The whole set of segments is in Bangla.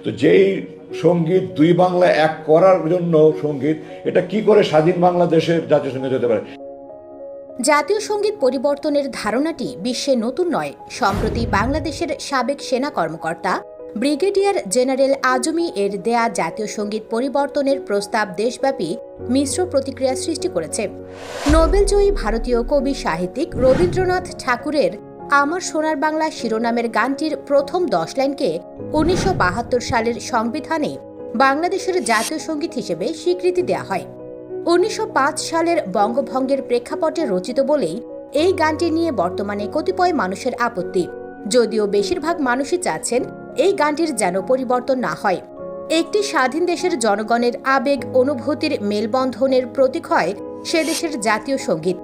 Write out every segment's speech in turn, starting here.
তো যেই সঙ্গীত দুই বাংলা এক করার জন্য সঙ্গীত, এটা কি করে স্বাধীন বাংলাদেশের জাতীয় সঙ্গীত হতে পারে? জাতীয় সঙ্গীত পরিবর্তনের ধারণাটি বিশ্বে নতুন নয়। সম্প্রতি বাংলাদেশের সাবেক সেনা কর্মকর্তা ব্রিগেডিয়ার জেনারেল আজমি এর দেয়া জাতীয় সঙ্গীত পরিবর্তনের প্রস্তাব দেশব্যাপী মিশ্র প্রতিক্রিয়া সৃষ্টি করেছে। নোবেলজয়ী ভারতীয় কবি সাহিত্যিক রবীন্দ্রনাথ ঠাকুরের আমার সোনার বাংলা শিরোনামের গানটির প্রথম 10 লাইনকে 1972 সালের সংবিধানে বাংলাদেশের জাতীয় সঙ্গীত হিসেবে স্বীকৃতি দেওয়া হয়। 1905 সালের বঙ্গভঙ্গের প্রেক্ষাপটে রচিত বলেই এই গানটি নিয়ে বর্তমানে কতিপয় মানুষের আপত্তি, যদিও বেশিরভাগ মানুষই চাচ্ছেন এই গানটির যেন পরিবর্তন না হয়। একটি স্বাধীন দেশের জনগণের আবেগ অনুভূতির মেলবন্ধনের প্রতীক হয় সে দেশের জাতীয় সঙ্গীত।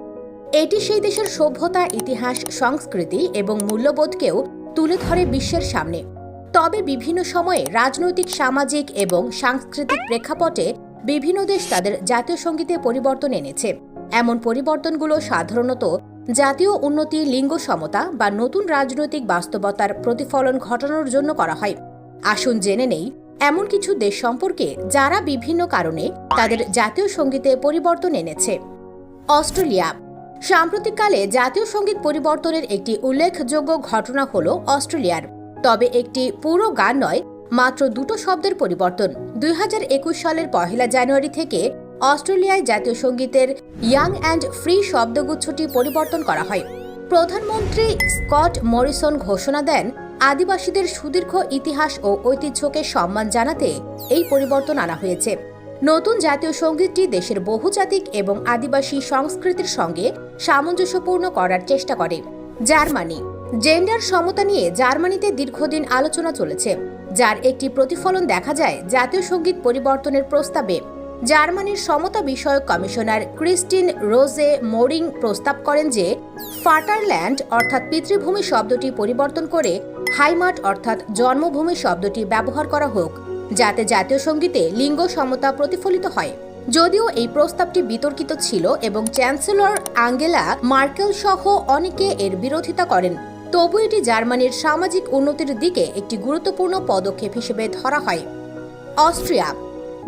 এটি সেই দেশের সভ্যতা, ইতিহাস, সংস্কৃতি এবং মূল্যবোধকেও তুলে ধরে বিশ্বের সামনে। তবে বিভিন্ন সময়ে রাজনৈতিক, সামাজিক এবং সাংস্কৃতিক প্রেক্ষাপটে বিভিন্ন দেশ তাদের জাতীয় সঙ্গীতে পরিবর্তন এনেছে। এমন পরিবর্তনগুলো সাধারণত জাতীয় উন্নতি, লিঙ্গ সমতা বা নতুন রাজনৈতিক বাস্তবতার প্রতিফলন ঘটানোর জন্য করা হয়। আসুন জেনে নেই এমন কিছু দেশ সম্পর্কে যারা বিভিন্ন কারণে তাদের জাতীয় সঙ্গীতে পরিবর্তন এনেছে। অস্ট্রেলিয়া। সাম্প্রতিককালে জাতীয় সঙ্গীত পরিবর্তনের একটি উল্লেখযোগ্য ঘটনা হল অস্ট্রেলিয়ার, তবে একটি পুরো গান নয়, মাত্র 2টো শব্দের পরিবর্তন। 2021 সালের 1 জানুয়ারি থেকে অস্ট্রেলিয়ায় জাতীয় সঙ্গীতের ইয়াং অ্যান্ড ফ্রি শব্দগুচ্ছটি পরিবর্তন করা হয়। প্রধানমন্ত্রী স্কট মরিসন ঘোষণা দেন, আদিবাসীদের সুদীর্ঘ ইতিহাস ও ঐতিহ্যকে সম্মান জানাতে এই পরিবর্তন আনা হয়েছে। নতুন জাতীয় সঙ্গীতটি দেশের বহুজাতিক এবং আদিবাসী সংস্কৃতির সঙ্গে সামঞ্জস্যপূর্ণ করার চেষ্টা করে। জার্মানি। জেন্ডার সমতা নিয়ে জার্মানিতে দীর্ঘদিন আলোচনা চলেছে, যার একটি প্রতিফলন দেখা যায় জাতীয় সঙ্গীত পরিবর্তনের প্রস্তাবে। জার্মানির সমতা বিষয়ক কমিশনার ক্রিস্টিন রোজে মোরিং প্রস্তাব করেন যে ফাটারল্যান্ড অর্থাৎ পিতৃভূমি শব্দটি পরিবর্তন করে হাইমাট অর্থাৎ জন্মভূমি শব্দটি ব্যবহার করা হোক, যাতে জাতীয় সঙ্গীতে লিঙ্গ সমতা প্রতিফলিত হয়। যদিও এই প্রস্তাবটি বিতর্কিত ছিল এবং চ্যান্সেলর আঙ্গেলা মার্কেল সহ অনেকে এর বিরোধিতা করেন, তবু এটি জার্মানির সামাজিক উন্নতির দিকে একটি গুরুত্বপূর্ণ পদক্ষেপ হিসেবে ধরা হয়। অস্ট্রিয়া।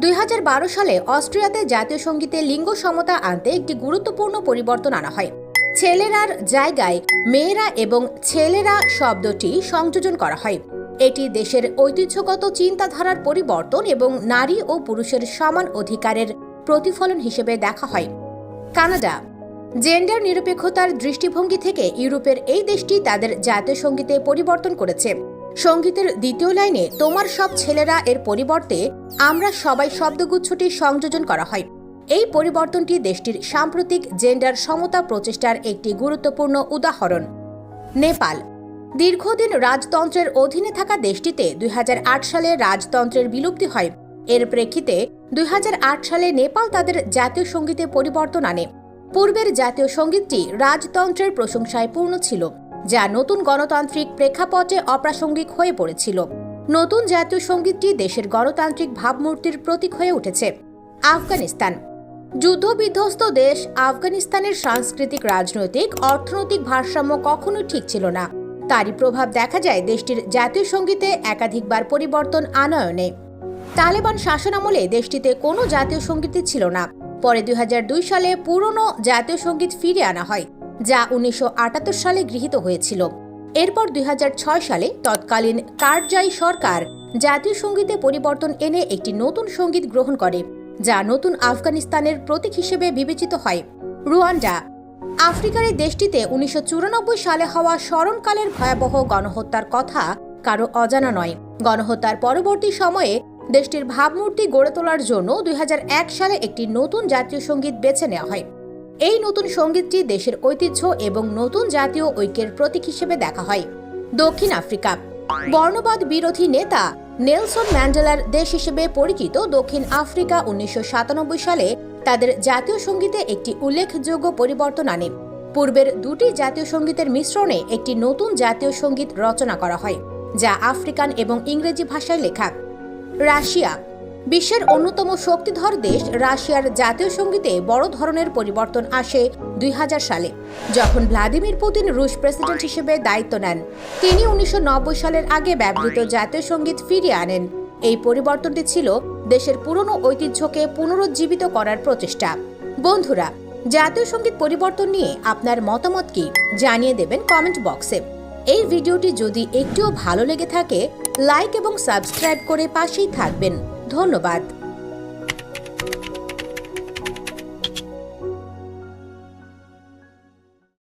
2012 সালে অস্ট্রিয়াতে জাতীয় সঙ্গীতে লিঙ্গ সমতা আনতে একটি গুরুত্বপূর্ণ পরিবর্তন আনা হয়। ছেলেরার জায়গায় মেয়েরা এবং ছেলেরা শব্দটি সংযোজন করা হয়। এটি দেশের ঐতিহ্যগত চিন্তাধারার পরিবর্তন এবং নারী ও পুরুষের সমান অধিকারের প্রতিফলন হিসেবে দেখা হয়। কানাডা। জেন্ডার নিরপেক্ষতার দৃষ্টিভঙ্গি থেকে ইউরোপের এই দেশটি তাদের জাতীয় সঙ্গীতে পরিবর্তন করেছে। সঙ্গীতের 2য় লাইনে তোমার সব ছেলেরা এর পরিবর্তে আমরা সবাই শব্দগুচ্ছটি সংযোজন করা হয়। এই পরিবর্তনটি দেশটির সাম্প্রতিক জেন্ডার সমতা প্রচেষ্টার একটি গুরুত্বপূর্ণ উদাহরণ। নেপাল। দীর্ঘদিন রাজতন্ত্রের অধীনে থাকা দেশটিতে 2008 সালে রাজতন্ত্রের বিলুপ্তি হয়। এর প্রেক্ষিতে 2008 সালে নেপাল তাদের জাতীয় সঙ্গীতে পরিবর্তন আনে। পূর্বের জাতীয় সঙ্গীতটি রাজতন্ত্রের প্রশংসায় পূর্ণ ছিল, যা নতুন গণতান্ত্রিক প্রেক্ষাপটে অপ্রাসঙ্গিক হয়ে পড়েছিল। নতুন জাতীয় সঙ্গীতটি দেশের গণতান্ত্রিক ভাবমূর্তির প্রতীক হয়ে উঠেছে। আফগানিস্তান। যুদ্ধবিধ্বস্ত দেশ আফগানিস্তানের সাংস্কৃতিক, রাজনৈতিক, অর্থনৈতিক ভারসাম্য কখনোই ঠিক ছিল না। তারই প্রভাব দেখা যায় দেশটির জাতীয় সঙ্গীতে একাধিকবার পরিবর্তন আনয়নে। তালেবান শাসনামলে দেশটিতে কোনো জাতীয় সঙ্গীতই ছিল না। পরে 2002 সালে পুরনো জাতীয় সঙ্গীত ফিরিয়ে আনা হয়, যা 1978 সালে গৃহীত হয়েছিল। এরপর 2006 সালে তৎকালীন কারজাই সরকার জাতীয় সঙ্গীতে পরিবর্তন এনে একটি নতুন সঙ্গীত গ্রহণ করে, যা নতুন আফগানিস্তানের প্রতীক হিসেবে বিবেচিত হয়। রুয়ান্ডা। আফ্রিকার এই দেশটিতে 1994 সালে হওয়া স্মরণকালের ভয়াবহ গণহত্যার কথা কারো অজানা নয়। গণহত্যার পরবর্তী সময়ে দেশটির ভাবমূর্তি গড়ে তোলার জন্য 2001 সালে একটি নতুন জাতীয় সঙ্গীত বেছে নেওয়া হয়। এই নতুন সঙ্গীতটি দেশের ঐতিহ্য এবং নতুন জাতীয় ঐক্যের প্রতীক হিসেবে দেখা হয়। দক্ষিণ আফ্রিকা। বর্ণবাদ বিরোধী নেতা নেলসন ম্যান্ডেলার দেশ হিসেবে পরিচিত দক্ষিণ আফ্রিকা 1997 সালে তাদের জাতীয় সঙ্গীতে একটি উল্লেখযোগ্য পরিবর্তন আনে। পূর্বের 2টি জাতীয় সঙ্গীতের মিশ্রণে একটি নতুন জাতীয় সঙ্গীত রচনা করা হয়, যা আফ্রিকান এবং ইংরেজি ভাষায় লেখা। রাশিয়া। বিশ্বের অন্যতম শক্তিধর দেশ রাশিয়ার জাতীয় সঙ্গীতে বড় ধরনের পরিবর্তন আসে 2000 সালে, যখন ভ্লাদিমির পুতিন রুশ প্রেসিডেন্ট হিসেবে দায়িত্ব নেন। তিনি 1990 সালের আগে ব্যবহৃত জাতীয় সঙ্গীত ফিরিয়ে আনেন এই পরিবর্তনটি ছিল দেশের পুরনো ঐতিহ্যকে পুনরুজ্জীবিত করার প্রচেষ্টা। বন্ধুরা, জাতীয় সঙ্গীত পরিবর্তন নিয়ে আপনার মতামত কি জানিয়ে দেবেন কমেন্ট বক্সে। এই ভিডিওটি যদি একটুও ভালো লেগে থাকে লাইক এবং সাবস্ক্রাইব করে পাশেই থাকবেন। ধন্যবাদ।